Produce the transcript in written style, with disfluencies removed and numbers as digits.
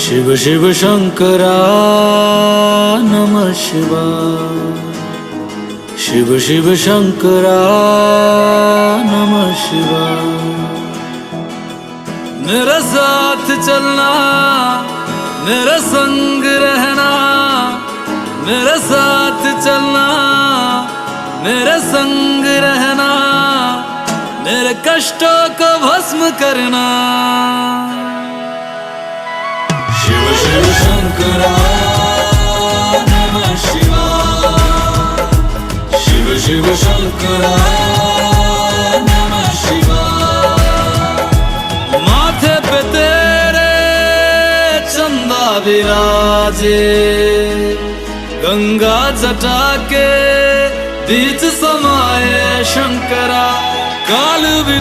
शिव शिव शंकरा नमः शिवाय। शिव शिव शंकरा नमः शिवाय। मेरे साथ चलना, मेरे संग रहना, मेरे साथ चलना, मेरे संग रहना, मेरे कष्टों को भस्म करना। शिव शिव शंकरा नमः शिवाय। शिव शिव शंकरा नमः शिवाय। माथे पे तेरे चंदा विराजे, गंगा जटा के बीच समाये शंकरा। काल भी